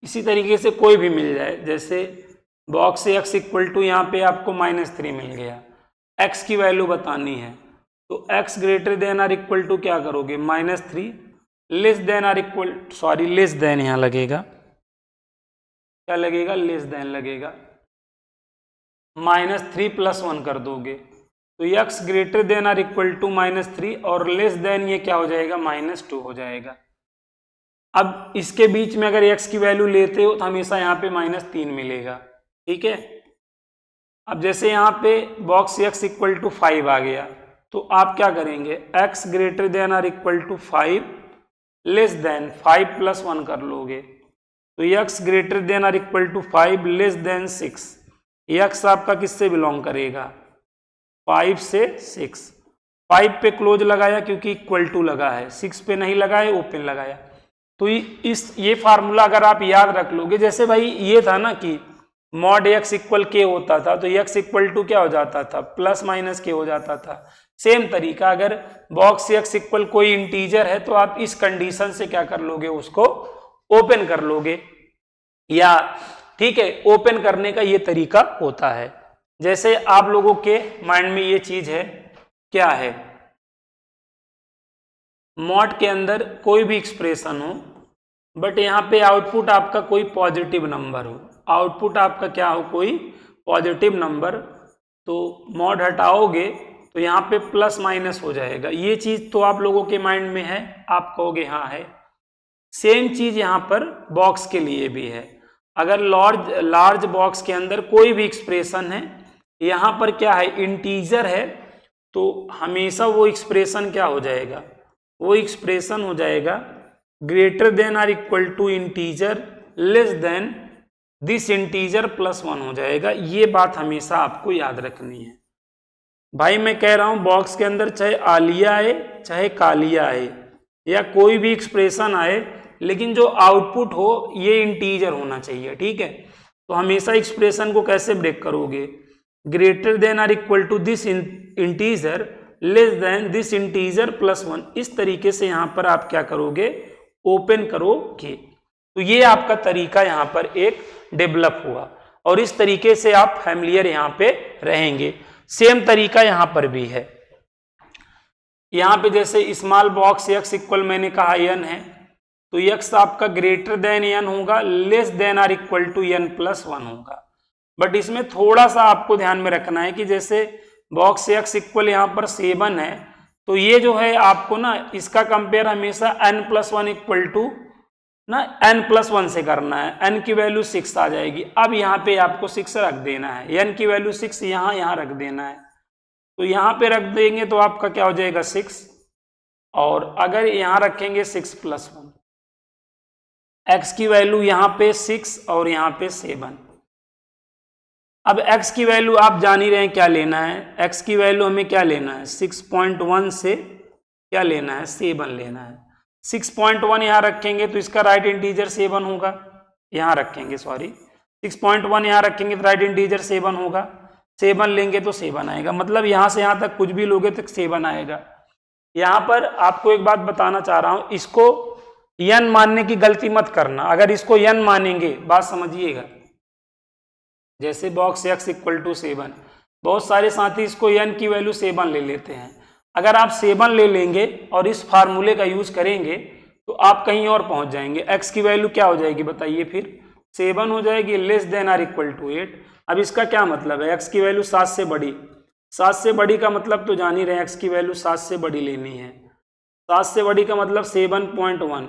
इसी तरीके से कोई भी मिल जाए, जैसे बॉक्स से x इक्वल टू यहाँ पे आपको -3 मिल गया, x की वैल्यू बतानी है, तो x greater than or equal to क्या करोगे, -3 less than or equal, sorry less than यहाँ लगेगा, क्या लगेगा, लेस देन लगेगा, -3 प्लस 1 कर दोगे, तो x greater than or equal to -3 और लेस देन ये क्या हो जाएगा, -2 हो जाएगा। अब इसके बीच में अगर x की वैल्यू लेते हो तो हमेशा यहाँ पे -3 मिलेगा, ठीक है। अब जैसे यहाँ पे बॉक्स x इक्वल टू 5 आ गया, तो आप क्या करेंगे, x greater than or equal to 5 less than 5 plus 1 कर लोगे, तो x greater than or equal to 5 less than 6, x आपका किससे बिलोंग करेगा, 5 से 6। 5 पे क्लोज लगाया क्योंकि इक्वल टू लगा है, 6 पे नहीं लगाया, ओपन लगाया। तो ये फार्मूला अगर आप याद रख लोगे, जैसे भाई ये था ना कि मॉड x इक्वल के होता था, तो x इक्वल टू क्या हो जाता था, प्लस माइनस के हो जाता था। सेम तरीका, अगर बॉक्स x इक्वल कोई इंटीजर है तो आप इस कंडीशन से क्या कर लोगे, उसको ओपन कर लोगे, या ठीक है, ओपन करने का ये तरीका होता है। जैसे आप लोगों के माइंड में ये चीज है, क्या है, मॉड के अंदर कोई भी एक्सप्रेशन हो, बट यहां पे आउटपुट आपका कोई पॉजिटिव नंबर हो, आउटपुट आपका क्या हो, कोई पॉजिटिव नंबर, तो मॉड हटाओगे तो यहाँ पे प्लस माइनस हो जाएगा। ये चीज तो आप लोगों के माइंड में है, आप कहोगे हाँ है। सेम चीज यहाँ पर बॉक्स के लिए भी है। अगर लार्ज बॉक्स के अंदर कोई भी एक्सप्रेशन है, यहाँ पर क्या है, इंटीजर है, तो हमेशा वो एक्सप्रेशन क्या हो जाएगा, वो एक्सप्रेशन हो जाएगा greater than or equal to integer less than this integer plus 1 हो जाएगा। ये बात हमेशा आपको याद रखनी है। भाई मैं कह रहा हूं बॉक्स के अंदर चाहे आलिया आए चाहे कालिया आए या कोई भी एक्सप्रेशन आए, लेकिन जो आउटपुट हो ये इंटीजर होना चाहिए, ठीक है। तो हमेशा एक्सप्रेशन को कैसे ब्रेक करोगे, greater than or equal to this integer less than this integer plus 1, इस तरीके से यहां पर आप क्या करोगे, ओपन करोगे। तो ये आपका तरीका यहां पर एक डेवलप हुआ और इस तरीके से आप फैमिलियर यहां पे रहेंगे। सेम तरीका यहां पर भी है। यहां पे जैसे स्मॉल बॉक्स x इक्वल मैंने कहा n है, तो x आपका ग्रेटर देन n होगा, less than or equal to n plus 1 होगा। बट इसमें थोड़ा सा आपको ध्यान में रखना है कि जैसे बॉक्स x इक्वल यहाँ पर 7 है, तो ये जो है आपको ना इसका कंपेयर हमेशा n प्लस 1 इक्वल टू ना n प्लस 1 से करना है। n की वैल्यू 6 आ जाएगी। अब यहाँ पे आपको 6 रख देना है, n की वैल्यू 6 यहाँ रख देना है। तो यहाँ पे रख देंगे तो आपका क्या हो जाएगा 6, और अगर यहाँ रखेंगे 6 प्लस 1, x की वैल्यू यहाँ पे 6 और यहाँ पे 7। अब x की वैल्यू आप जान ही रहे हैं क्या लेना है, x की वैल्यू हमें क्या लेना है, 6.1 से क्या लेना है, 7 लेना है। 6.1 यहाँ रखेंगे तो इसका राइट इंटीजर 7 होगा, यहाँ रखेंगे सॉरी 6.1 यहाँ रखेंगे तो राइट इंटीजर 7 होगा। 7 लेंगे तो 7 आएगा, मतलब यहाँ से यहाँ तक कुछ भी लोगे तो 7 आएगा। यहाँ पर आपको एक बात बताना चाह रहा हूं, इसको n मानने की गलती मत करना। अगर इसको n मानेंगे, बात समझिएगा, जैसे बॉक्स x इक्वल टू 7, बहुत सारे साथी इसको n की वैल्यू 7 ले लेते हैं। अगर आप 7 ले लेंगे और इस फार्मूले का यूज करेंगे तो आप कहीं और पहुंच जाएंगे। x की वैल्यू क्या हो जाएगी बताइए, फिर 7 हो जाएगी, less than or equal to 8। अब इसका क्या मतलब है, x की वैल्यू 7 से बड़ी, 7 से बड़ी का मतलब तो जान ही रहे हैं, x की वैल्यू 7 से बड़ी लेनी है। 7 से बड़ी का मतलब 7.1,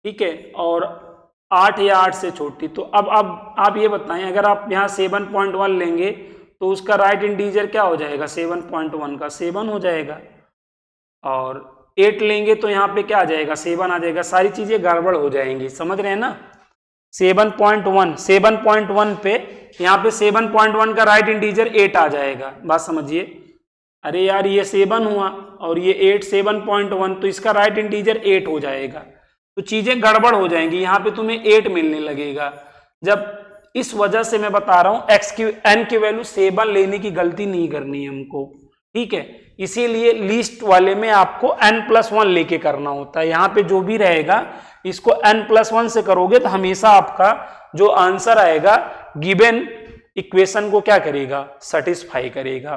ठीक है, और 8 या 8 से छोटी। तो अब आप ये बताएं, अगर आप यहाँ 7.1 लेंगे तो उसका राइट इंटीजर क्या हो जाएगा, 7.1 का 7 हो जाएगा, और 8 लेंगे तो यहाँ पे क्या आ जाएगा, 7 आ जाएगा। सारी चीजें गड़बड़ हो जाएंगी, समझ रहे हैं ना। 7.1 पे यहाँ पे 7.1 का राइट इंटीजर 8 आ जाएगा, बात समझिए। अरे यार ये 7 हुआ और ये 8, 7.1, तो इसका राइट इंटीजर 8 हो जाएगा। तो चीजें गड़बड़ हो जाएंगी, यहाँ पे तुम्हें 8 मिलने लगेगा। जब इस वजह से मैं बता रहा हूं n की वैल्यू 7 लेने की गलती नहीं करनी है हमको, ठीक है। इसीलिए लिस्ट वाले में आपको n+1 लेके करना होता है। यहाँ पे जो भी रहेगा इसको n+1 से करोगे तो हमेशा आपका जो आंसर आएगा गिवन इक्वेशन को क्या करेगा, सेटिस्फाई करेगा।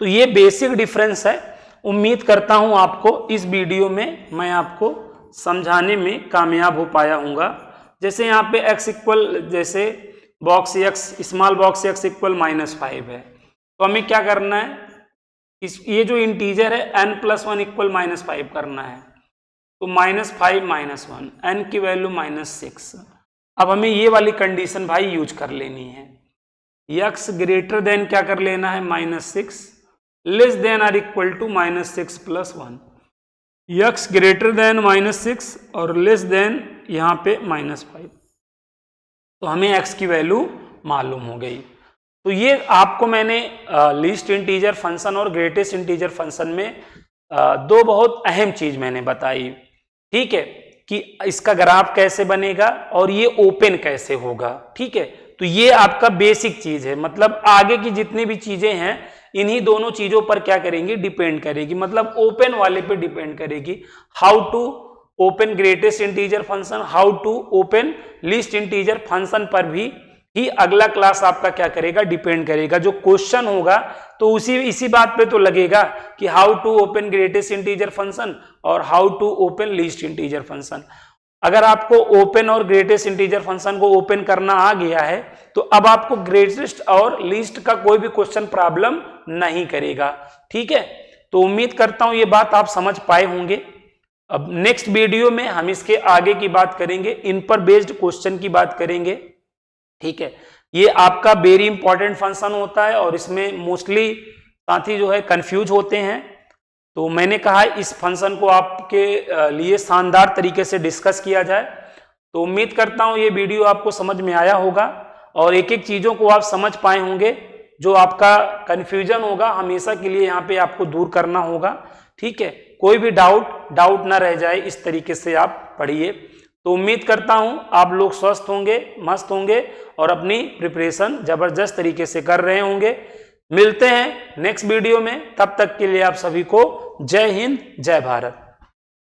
तो ये बेसिक डिफरेंस है। उम्मीद करता हूं आपको इस वीडियो में मैं आपको समझाने में कामयाब हो पाया हूँगा। जैसे यहाँ पे x इक्वल, जैसे box x, small box x equal -5 है, तो हमें क्या करना है, ये जो इंटीजर है n+1 इक्वल -5 करना है। तो -5 -1, n की वैल्यू -6। अब हमें ये वाली कंडीशन भाई यूज कर लेनी है, x ग्रेटर देन क्या कर लेना है, -6, less than or equal to -6 + 1। x greater than -6 और लेस देन यहाँ पे -5, तो हमें x की वैल्यू मालूम हो गई। तो ये आपको मैंने लीस्ट इंटीजर फंक्शन और ग्रेटेस्ट इंटीजर फंक्शन में दो बहुत अहम चीज मैंने बताई, ठीक है, कि इसका ग्राफ कैसे बनेगा और ये ओपन कैसे होगा, ठीक है। तो ये आपका बेसिक चीज है, मतलब आगे की जितनी भी चीजें हैं इन्हीं दोनों चीजों पर क्या करेंगी, डिपेंड करेगी, मतलब ओपन वाले पे डिपेंड करेगी। How to open greatest integer function, how to open least integer function पर भी ही अगला क्लास आपका क्या करेगा, डिपेंड करेगा। जो क्वेश्चन होगा तो इसी बात पे तो लगेगा कि how to open greatest integer function और how to open least integer function. अगर आपको ओपन और ग्रेटेस्ट इंटीजर फंक्शन को ओपन करना आ गया है तो अब आपको ग्रेटेस्ट और लीस्ट का कोई भी क्वेश्चन प्रॉब्लम नहीं करेगा, ठीक है। तो उम्मीद करता हूं ये बात आप समझ पाए होंगे। अब नेक्स्ट वीडियो में हम इसके आगे की बात करेंगे, इन पर बेस्ड क्वेश्चन की बात करेंगे, ठीक है। ये आपका वेरी इंपॉर्टेंट फंक्शन होता है और इसमें मोस्टली साथी जो है कंफ्यूज होते हैं। तो मैंने कहा इस फंक्शन को आपके लिए शानदार तरीके से डिस्कस किया जाए। तो उम्मीद करता हूं ये वीडियो आपको समझ में आया होगा और एक एक चीजों को आप समझ पाए होंगे। जो आपका कंफ्यूजन होगा हमेशा के लिए यहाँ पे आपको दूर करना होगा, ठीक है। कोई भी डाउट ना रह जाए, इस तरीके से आप पढ़िए। तो उम्मीद करता हूं आप लोग स्वस्थ होंगे, मस्त होंगे और अपनी प्रिपरेशन जबरदस्त तरीके से कर रहे होंगे। मिलते हैं नेक्स्ट वीडियो में, तब तक के लिए आप सभी को जय हिंद, जय भारत।